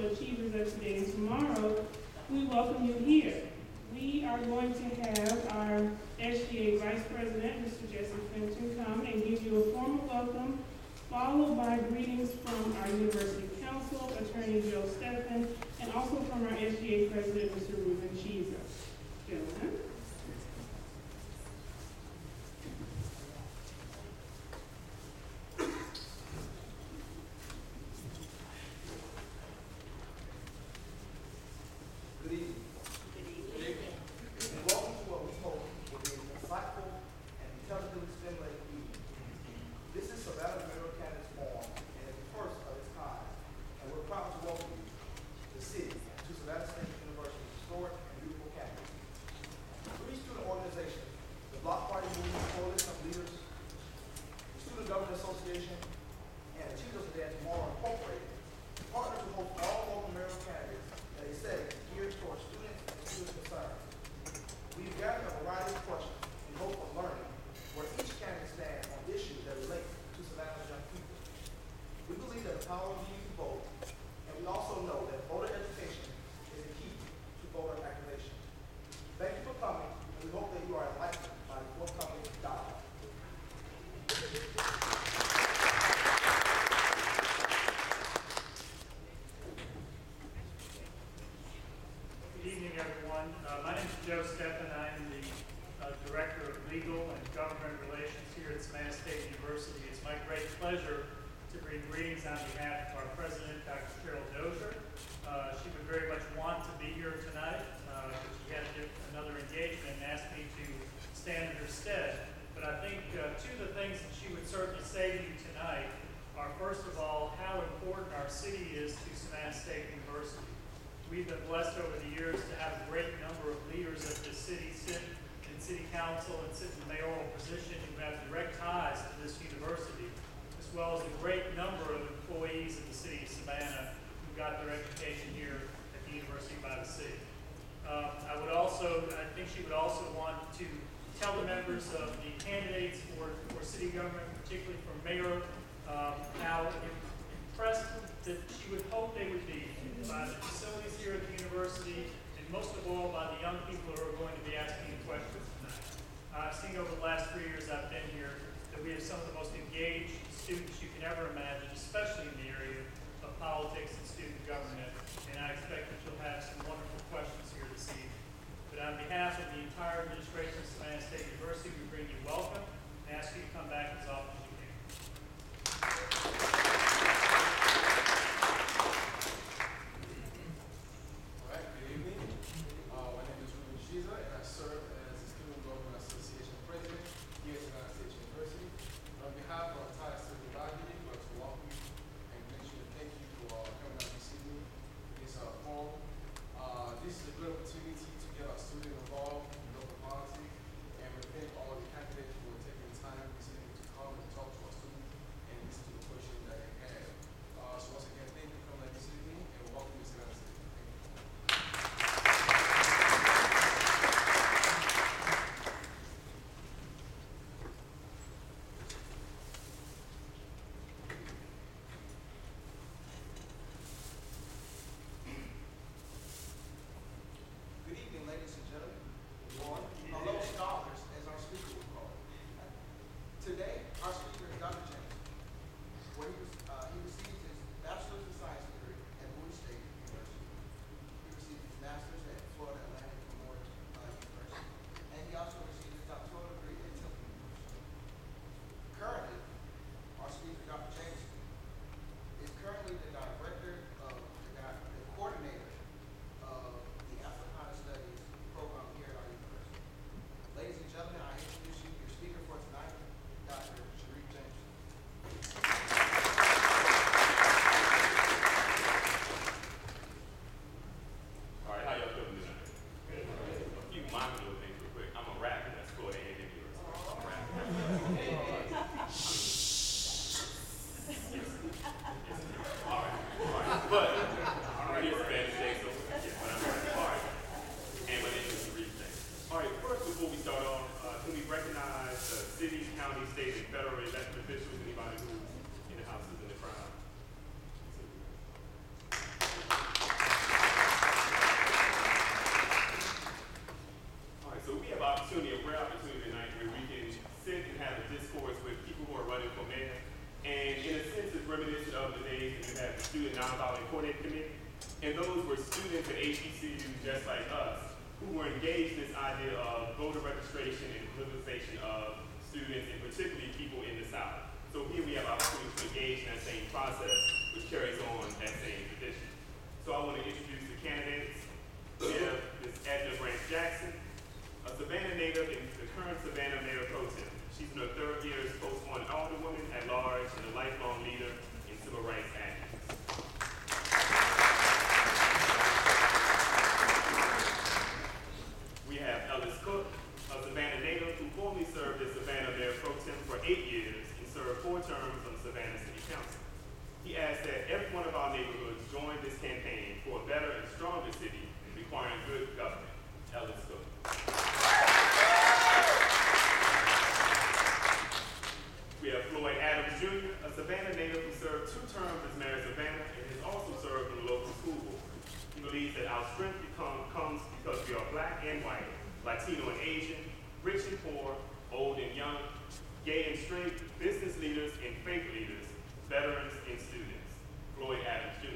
potential achievers of today and tomorrow, we welcome you here. We are going to have our SGA Vice President, Mr. Jesse Fenton, come and give you a formal welcome, followed by greetings from our University Council, Attorney Joe Steffen, and also from our SGA President, Mr. Ruben Chiza. Gentlemen. Good evening. Good evening. And welcome to what we hope will be an insightful and intelligently stimulating evening. This is Savannah Mayoral Candidates Forum, and it's the first of its kind. And we're proud to welcome you to the city, to Savannah State University's historic and beautiful campus. Three student organizations, the Block Party Movement Coalition of Leaders, the Student Government Association, and Achievers Today and Tomorrow Incorporated, partner to host all local mayoral candidates that they say is geared towards students and student concerns. We've gathered a variety of questions in hope of learning where each candidate stands on issues that relate to Savannah's young people. We believe that the power of the youth to vote, and we also know that voter education is the key to voter activation. Thank you for coming, and we hope that you are enlightened by the forthcoming dialogue. Good evening, everyone. My name is Joe Steffen. I am the Director of Legal and Government Relations here at Savannah State University. It's my great pleasure to bring greetings on behalf of our President, Dr. Cheryl Dozier. She would very much want to be here tonight, but she had another engagement and asked me to stand in her stead. But I think two of the things that she would certainly say to you tonight are, first of all, how important our city is to Savannah State University. We've been blessed over the years to have a great number of leaders of this city sit in city council and sit in the mayoral position who have direct ties to this university, as well as a great number of employees of the city of Savannah who got their education here at the University by the Sea. I think she would also want to tell the members of the candidates for city government, particularly for mayor, how impressed that she would hope they would be by the facilities here at the university, and most of all by the young people who are going to be asking questions tonight. I've seen over the last 3 years I've been here that we have some of the most engaged students you can ever imagine, especially in the area of politics and student government, and I expect that you'll have some wonderful questions here this evening. But on behalf of the entire administration of Savannah State University, we bring you welcome and ask you to come back as often as you can. And I serve as the Student Government Association President here at Savannah State University. On behalf of our entire student body, we'd like to welcome you and mention and thank you for coming out this evening to this forum. This is a good opportunity to get our students involved in local policy, and we thank all the candidates for taking the time this evening to come and Nonviolent Coordinating Committee. And those were students at HBCU just like us who were engaged in this idea of voter registration and politicization of students, and particularly people in the South. So here we have opportunity to engage in that same process, which carries on that same tradition. So I want to introduce the candidates. We have Ms. Edna Branch Jackson, a Savannah native and the current Savannah Mayor Pro Tem. She's in her third year as post-1 alderwoman at large and a lifelong leader in civil rights advocacy. We have Ellis Cook, a Savannah native who formerly served as Savannah Mayor Pro Tem for 8 years and served 4 terms on the Savannah City Council. He asks that every one of our neighborhoods join this campaign for a better and stronger city requiring good government. Ellis Cook. We have Floyd Adams Jr., a Savannah native who served 2 terms as mayor of Savannah and has also served in the local school board. He believes that our strength comes because we are black and white, Latino and Asian, rich and poor, old and young, gay and straight, business leaders and faith leaders, veterans and students. Floyd Adams Jr.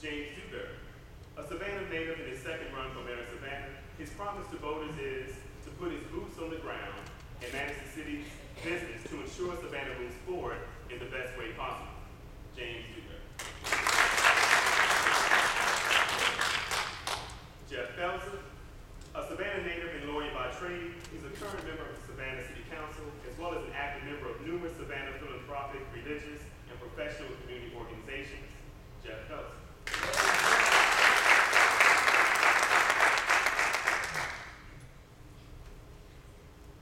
James Dewberry, a Savannah native in his second run for mayor of Savannah. His promise to voters is to put his boots on the ground and manage the city's business to ensure Savannah moves forward in the best way possible. James Dewberry. Jeff Felser, a Savannah native and lawyer by trade, he's a current member of the Savannah City Council, as well as an active member of numerous Savannah philanthropic, religious, and professional community organizations. Jeff Felser.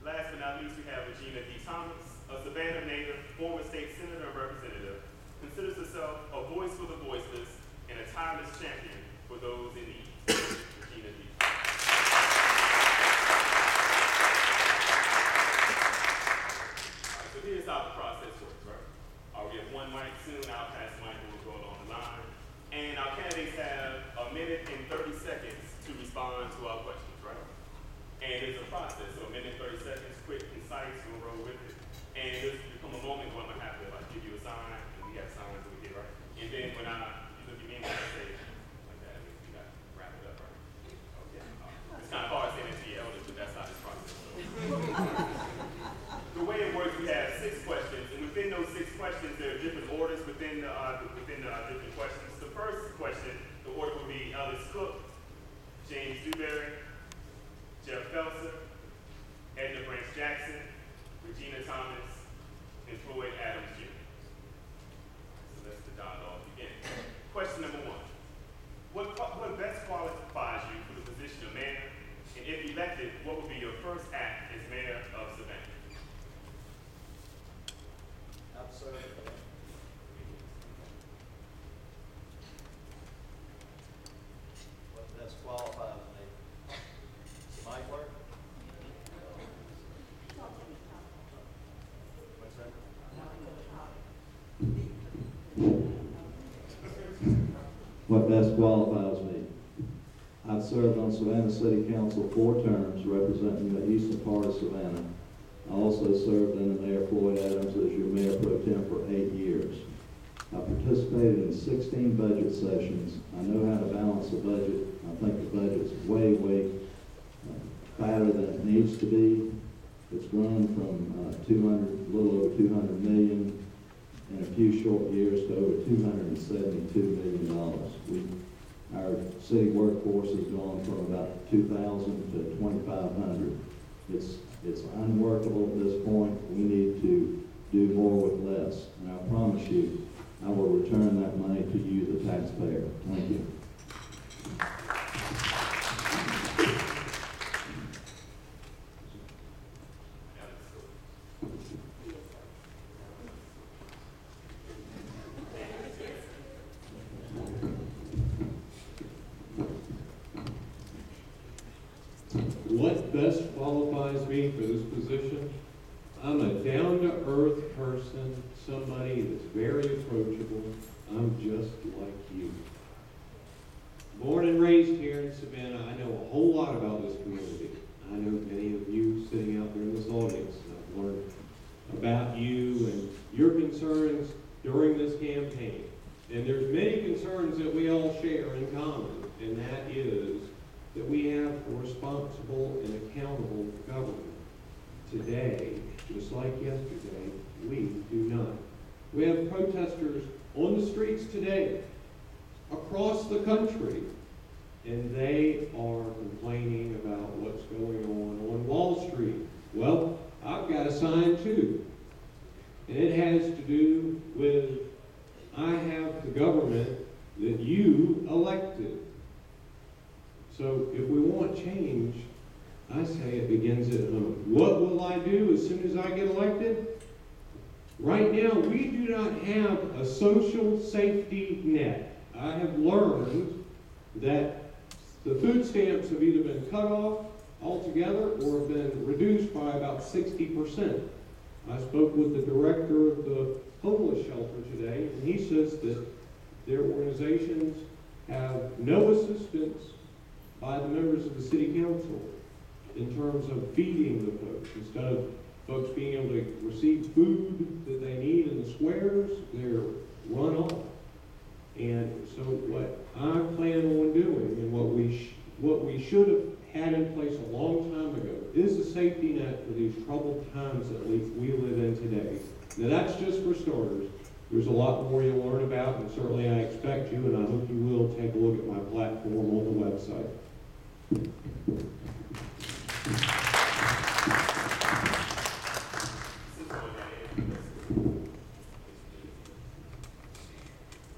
Last but not least, we have Regina D. Thomas, a Savannah native, former state senator and representative, considers herself a voice for the voiceless and a tireless champion for those in need. Regina D. So here's how the process works, right? We have one mic soon, I'll pass the mic and we'll go along the line. And our candidates have 1 minute and 30 seconds to respond to our questions, right? And it's a process, so 1 minute and 30 seconds, quick, concise, we'll roll with it. And there's become a moment where I'm gonna have to give you a sign, and we have signs over here, right? And then when you look at me and I say, like that, we gotta wrap it up, right? Okay. It's kind of hard saying it to your elders, but that's how this process goes. The way it works, we have 6 questions, and within those 6 questions, there are different orders within the different questions. The first question, the order will be Ellis Cook, James Dewberry, Jeff Felser, Edna Branch Jackson, Regina Thomas, and Floyd Adams Jr. So let's the dialogue begin. Question number 1. What best qualifies you for the position of mayor? And if elected, what would be your first act as mayor of Savannah? Absolutely. What best qualifies me? Mic work? What's that? What best qualifies me? I've served on Savannah City Council 4 terms representing the eastern part of Savannah. I also served under Mayor Floyd Adams as your Mayor Pro Tem for 8 years. I participated in 16 budget sessions. I know how to balance a budget. I think the budget's way fatter than it needs to be. It's grown from a little over 200 million in a few short years to over $272 million. Our city workforce has gone from about 2,000 to 2,500. It's unworkable at this point. We need to do more with less. And I promise you, I will return that money to you, the taxpayer. Thank you. What best qualifies me for this position? I'm a down-to-earth person, somebody that's very approachable. I'm just like you. Born and raised here in Savannah, I know a whole lot about this community. I know many of you sitting out there in this audience. I've learned about you and And there's many concerns that we all share in common, and that is that we have a responsible and accountable government. Today, just like yesterday, we do not. We have protesters on the streets today, across the country, and they are complaining about what's going on Wall Street. Well, I've got a sign too, and it has to do with I have the government that you elected. So if we want change, I say it begins at home. What will I do as soon as I get elected? Right now, we do not have a social safety net. I have learned that the food stamps have either been cut off altogether or have been reduced by about 60%. I spoke with the director of the homeless shelter today, and he says that their organizations have no assistance by the members of the city council in terms of feeding the folks. Instead of folks being able to receive food that they need in the squares, they're run off. And so what I plan on doing, and what we should have had in place a long time ago, is a safety net for these troubled times that we live in today. Now that's just for starters. There's a lot more you'll learn about, and certainly I expect you, and I hope you will take a look at my platform on the website.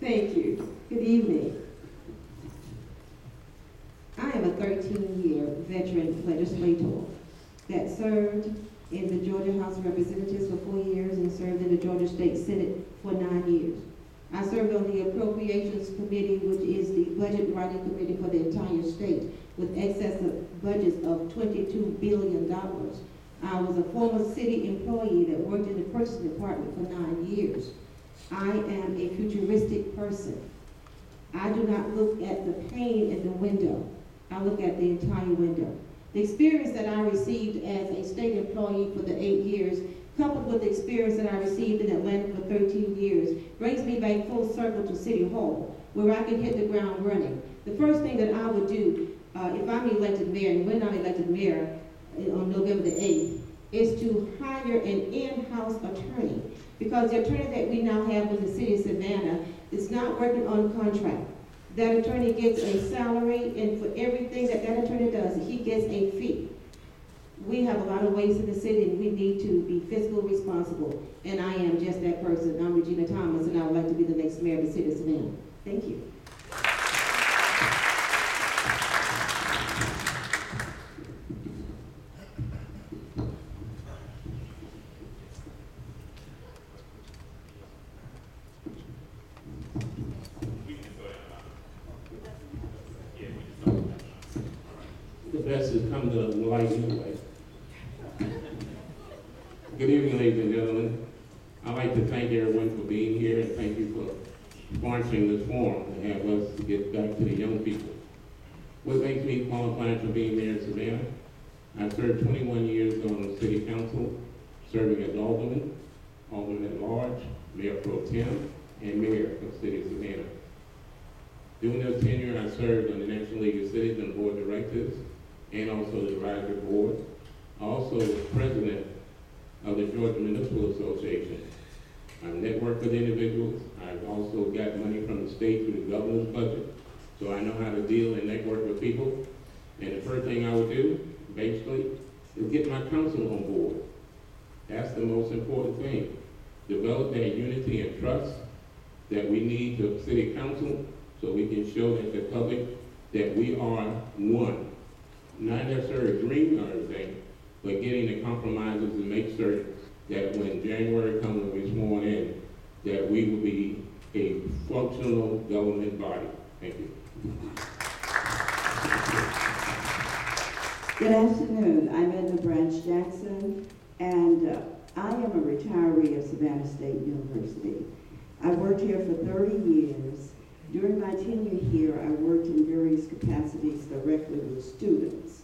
Thank you. Good evening. I am a 13-year veteran legislator that served in the Georgia House of Representatives for 4 years and served in the Georgia State Senate for 9 years. I served on the Appropriations Committee, which is the budget writing committee for the entire state, with excess of budgets of $22 billion. I was a former city employee that worked in the purchasing department for 9 years. I am a futuristic person. I do not look at the pane in the window. I look at the entire window. The experience that I received as a state employee for the 8 years, coupled with the experience that I received in Atlanta for 13 years, brings me back full circle to City Hall, where I can hit the ground running. The first thing that I would do, if I'm elected mayor, and when I'm elected mayor on November the 8th, is to hire an in-house attorney. Because the attorney that we now have with the city of Savannah is not working on contract. That attorney gets a salary, and for everything that that attorney does, he gets a fee. We have a lot of waste in the city, and we need to be fiscally responsible. And I am just that person. I'm Regina Thomas, and I would like to be the next mayor of the city of Savannah. Thank you. Best is come to light anyway. Good evening, ladies and gentlemen. I'd like to thank everyone for being here, and thank you for sponsoring this forum to have us get back to the young people. What makes me qualified for being mayor of Savannah? I served 21 years on the city council, serving as alderman, alderman at large, mayor pro tem, and mayor of the city of Savannah. During that tenure, I served on the National League of Cities and board of directors, and also the advisory board. I also was president of the Georgia Municipal Association. I've networked with individuals. I've also got money from the state through the governor's budget, so I know how to deal and network with people. And the first thing I would do, basically, is get my council on board. That's the most important thing. Develop that unity and trust that we need to city council so we can show that the public that we are one. Not necessarily agreeing on everything, but getting the compromises to make certain that when January comes and we're sworn in, that we will be a functional government body. Thank you. Good afternoon. I'm Edna Branch Jackson, and I am a retiree of Savannah State University. I worked here for 30 years. During my tenure here, I worked in various capacities directly with students.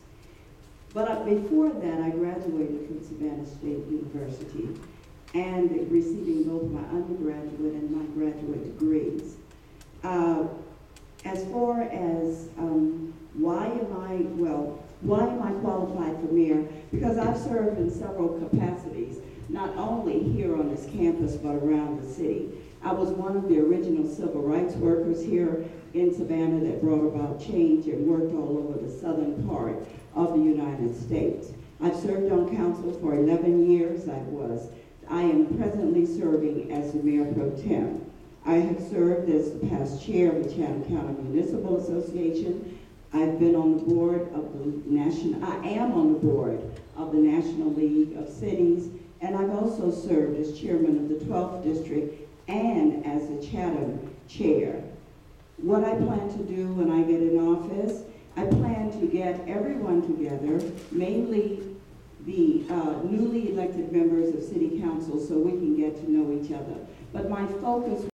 But before that, I graduated from Savannah State University and receiving both my undergraduate and my graduate degrees. As far as why am I qualified for mayor? Because I've served in several capacities, not only here on this campus, but around the city. I was one of the original civil rights workers here in Savannah that brought about change and worked all over the southern part of the United States. I've served on council for 11 years. I am presently serving as the mayor pro tem. I have served as the past chair of the Chatham County Municipal Association. I've been on the board of I am on the board of the National League of Cities, and I've also served as chairman of the 12th District and as the Chatham chair. What I plan to do when I get in office, I plan to get everyone together, mainly the newly elected members of City Council, so we can get to know each other. But my focus